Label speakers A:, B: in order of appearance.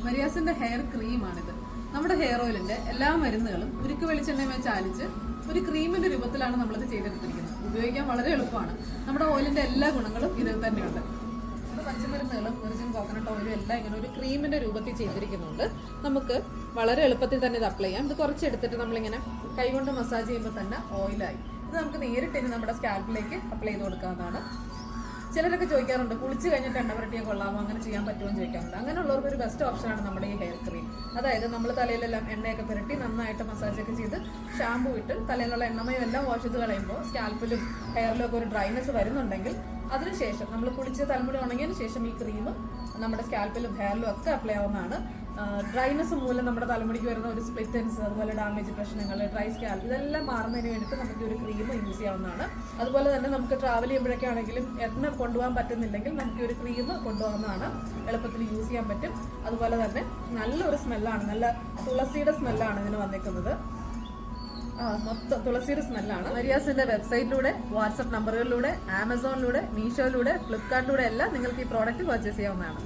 A: മരിയാസിന്റെ hair ക്രീമാണിത്. നമ്മുടെ hair ഓയിലിന്റെ എല്ലാ മരുന്നുകളും ഉരുക്ക് വെളിച്ചെണ്ണയുമായി ചാലിച്ച് ഒരു ക്രീമിന്റെ രൂപത്തിലാണ് നമ്മളിത് ചെയ്തെടുത്തിരിക്കുന്നത്. ഉപയോഗിക്കാൻ വളരെ എളുപ്പമാണ്. നമ്മുടെ ഓയിലിന്റെ എല്ലാ ഗുണങ്ങളും ഇതിൽ തന്നെയുണ്ട്. പച്ചമരുന്നുകളും വെർജിൻ കോക്കനട്ട് ഓയിലും എല്ലാം ഇങ്ങനെ ഒരു ക്രീമിന്റെ രൂപത്തിൽ ചെയ്തിരിക്കുന്നുണ്ട്. നമുക്ക് വളരെ എളുപ്പത്തിൽ തന്നെ ഇത് അപ്ലൈ ചെയ്യാം. ഇത് കുറച്ചെടുത്തിട്ട് നമ്മളിങ്ങനെ കൈകൊണ്ട് മസാജ് ചെയ്യുമ്പോൾ തന്നെ ഓയിലായി. ഇത് നമുക്ക് നേരിട്ട് ഇനി നമ്മുടെ സ്കാൽപ്പിലേക്ക് അപ്ലൈ ചെയ്ത് കൊടുക്കാവുന്നതാണ്. ചിലരൊക്കെ ചോദിക്കാറുണ്ട്, കുളിച്ച് കഴിഞ്ഞിട്ട് എണ്ണ പുരട്ടിയാൽ കൊള്ളാമോ, അങ്ങനെ ചെയ്യാൻ പറ്റുമോ എന്ന് ചോദിക്കാറുണ്ട്. അങ്ങനെയുള്ളവർക്ക് ഒരു ബെസ്റ്റ് ഓപ്ഷനാണ് നമ്മുടെ ഈ ഹെയർ ക്രീം. അതായത് നമ്മൾ തലയിലെല്ലാം എണ്ണയൊക്കെ പുരട്ടി നന്നായിട്ട് മസാജൊക്കെ ചെയ്ത് ഷാമ്പൂ ഇട്ട് തലയിലുള്ള എണ്ണമയം എല്ലാം വാഷ് ചെയ്ത് കളയുമ്പോൾ സ്കാൽപ്പിലും ഹെയറിലും ഒക്കെ ഒരു ഡ്രൈനെസ് വരുന്നുണ്ടെങ്കിൽ അതിനുശേഷം നമ്മൾ കുളിച്ച് തലമുടി ഉണങ്ങിയതിന് ശേഷം ഈ ക്രീം നമ്മുടെ സ്കാൽപ്പിലും ഹെയറിലും ഒക്കെ അപ്ലൈ ആവുന്നതാണ്. ഡ്രൈനെസ് മൂലം നമ്മുടെ തലമുടിക്ക് വരുന്ന ഒരു സ്പ്ലിറ്റൻസ്, അതുപോലെ ഡാമേജ് പ്രശ്നങ്ങൾ, ഡ്രൈ സ്കാൽപ്പ് ഇതെല്ലാം മാറുന്നതിന് വേണ്ടിയിട്ട് നമുക്ക് ഒരു ക്രീം യൂസ് ചെയ്യാവുന്നതാണ്. അതുപോലെ തന്നെ നമുക്ക് ട്രാവൽ ചെയ്യുമ്പോഴൊക്കെ ആണെങ്കിലും എണ്ണ കൊണ്ടുപോകാൻ പറ്റുന്നില്ലെങ്കിൽ നമുക്ക് ഒരു ക്രീം കൊണ്ടുപോകുന്നതാണ്. എളുപ്പത്തിൽ യൂസ് ചെയ്യാൻ പറ്റും. അതുപോലെ തന്നെ നല്ലൊരു സ്മെല്ലാണ്, നല്ല തുളസിയുടെ സ്മെല്ലാണ് ഇതിന് വന്നിരിക്കുന്നത്. മൊത്തം തുളസിയുടെ സ്മെല്ലാണ്. മരിയാസിന്റെ വെബ്സൈറ്റിലൂടെ, വാട്സപ്പ് നമ്പറുകളിലൂടെ, ആമസോണിലൂടെ, മീഷോയിലൂടെ, ഫ്ലിപ്കാർട്ടിലൂടെ എല്ലാം നിങ്ങൾക്ക് ഈ പ്രോഡക്റ്റ് പർച്ചേസ് ചെയ്യാവുന്നതാണ്.